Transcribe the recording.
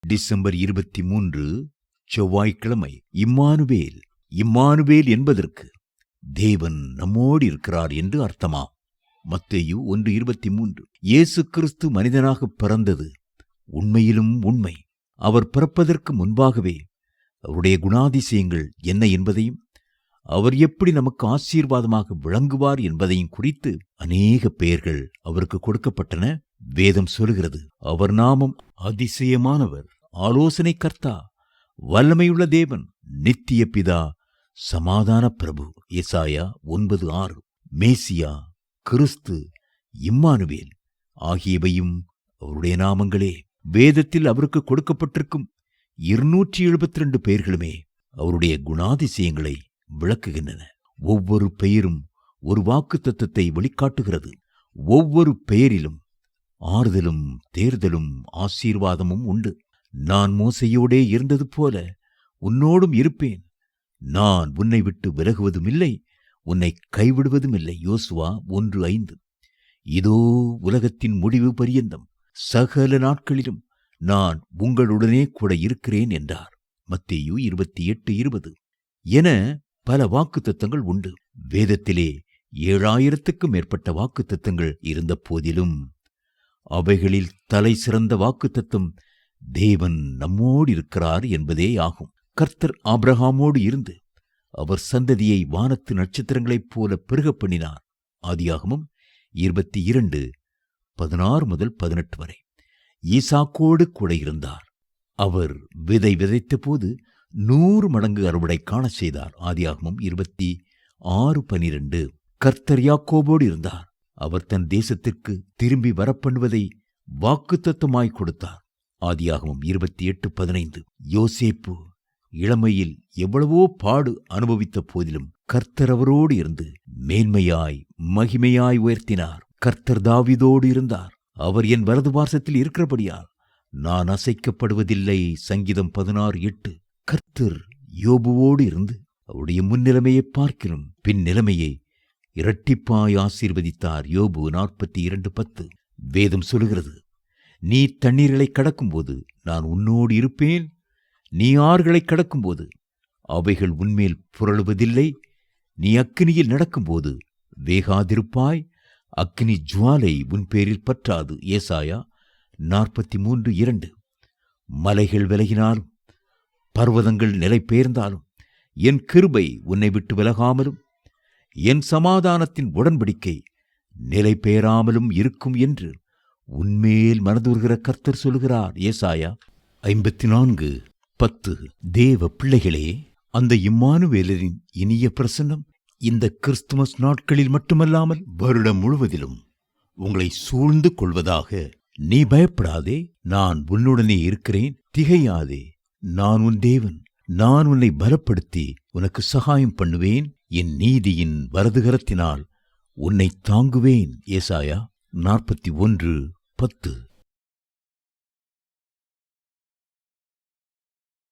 December 23 செவ்வாய்க்கிழமை. Emmanuel. Emmanuel என்பதற்கு தேவன் நம்மோடு இருக்கிறார் என்று அர்த்தமா? மத்தேயு 1:23. இயேசு கிறிஸ்து மனிதனாக பிறந்தது உண்மையிலும் உண்மை. அவர் பிறப்பதற்கு முன்பாகவே அவருடைய குணாதிசயங்கள் என்ன என்பதையும் அவர் எப்படி நமக்கு ஆசீர்வாதமாக விளங்குவார் என்பதையும் குறித்து அநேக பெயர்கள் அவருக்கு கொடுக்கப்பட்டன. வேதம் சொல்கிறது, அவர் நாமம் அதிசயமானவர், ஆலோசனை கர்த்தா, வல்லமையுள்ள தேவன், நித்திய பிதா, சமாதான பிரபு. எசாயா 9:6. மேசியா, கிறிஸ்து, இம்மானுவேல் ஆகியவையும் அவருடைய நாமங்களே. வேதத்தில் அவருக்கு கொடுக்கப்பட்டிருக்கும் 272 பெயர்களுமே அவருடைய குணாதிசயங்களை விளக்குகின்றன. ஒவ்வொரு பெயரும் ஒரு வாக்குத்தத்தத்தை வெளிக்காட்டுகிறது. ஒவ்வொரு பெயரிலும் ஆறுதலும் தேர்தலும் ஆசீர்வாதமும் உண்டு. நான் மோசையோடே இருந்தது போல உன்னோடும் இருப்பேன். நான் உன்னை விட்டு விலகுவதும் இல்லை, உன்னை கைவிடுவதும் இல்லை. யோசுவா 1:5. இதோ உலகத்தின் முடிவு பரியந்தம் சகல நாட்களிலும் நான் உங்களுடனே கூட இருக்கிறேன் என்றார். மத்தேயு 28:20 என பல வாக்குத்தத்தங்கள் உண்டு. வேதத்திலே 7000க்கும் மேற்பட்ட வாக்குத்தத்தங்கள் இருந்த போதிலும் அவைகளில் தலை சிறந்த வாக்குத்தத்தம் தேவன் நம்மோடு இருக்கிறார் என்பதே ஆகும். கர்த்தர் ஆபிரகாமோடு இருந்து அவர் சந்ததியை வானத்து நட்சத்திரங்களைப் போல பெருகப் பண்ணினார். ஆதியாகமம் 22:16-18 வரை. ஈசாக்கோடு கூட இருந்தார். அவர் விதை விதைத்த போது 100 மடங்கு அறுவடை காண செய்தார். ஆதியாகமம் 26:12. கர்த்தர் யாக்கோபோடு இருந்தார். அவர் தன் தேசத்திற்கு திரும்பி வரப்பண்ணுவதை வாக்குத்தத்தமாய் கொடுத்தார். ஆதியாகமம் 28:15. யோசேப்பு இளமையில் எவ்வளவோ பாடு அனுபவித்த போதிலும் கர்த்தர் அவரோடு இருந்து மேன்மையாய் மகிமையாய் உயர்த்தினார். கர்த்தர் தாவீதோடு இருந்தார். அவர் என் வலது பார்சத்தில் இருக்கிறபடியால் நான் அசைக்கப்படுவதில்லை. சங்கீதம் 16:8. கர்த்தர் யோபுவோடு இருந்து அவருடைய முன்னிலைமையை பார்க்கிலும் பின் நிலைமையை இரட்டிப்பாய் ஆசீர்வதித்தார். யோபு 42:10. வேதம் சொல்கிறது, நீ தண்ணீர்களை கடக்கும்போது நான் உன்னோடு இருப்பேன், நீ ஆறுகளை கடக்கும்போது அவைகள் உன்மேல் புரளுவதில்லை, நீ அக்கினியில் நடக்கும்போது வேகாதிருப்பாய், அக்கினி ஜுவாலை உன் பேரில் பற்றாது. ஏசாயா 43:2. மலைகள் விலகினாலும் பர்வதங்கள் நிலை பெயர்ந்தாலும் என் கிருபை உன்னை விட்டு விலகாமலும் என் சமாதானத்தின் உடன்படிக்கை நிலை பெயராமலும் இருக்கும் என்று உன்மேல் மனதுருகிற கர்த்தர் சொல்கிறார். ஏசாயா 54:10. தேவ பிள்ளைகளே, அந்த இம்மானுவேலரின் இனிய பிரசன்னம் இந்த கிறிஸ்துமஸ் நாட்களில் மட்டுமல்லாமல் வருடம் முழுவதிலும் உங்களை சூழ்ந்து கொள்வதாக. நீ பயப்படாதே, நான் உன்னுடனே இருக்கிறேன், திகையாதே, நான் உன் தேவன், நான் உன்னை பலப்படுத்தி உனக்கு சகாயம் பண்ணுவேன், என் நீதியின் வலதுகரத்தினால் உன்னை தாங்குவேன். ஏசாயா 41:10.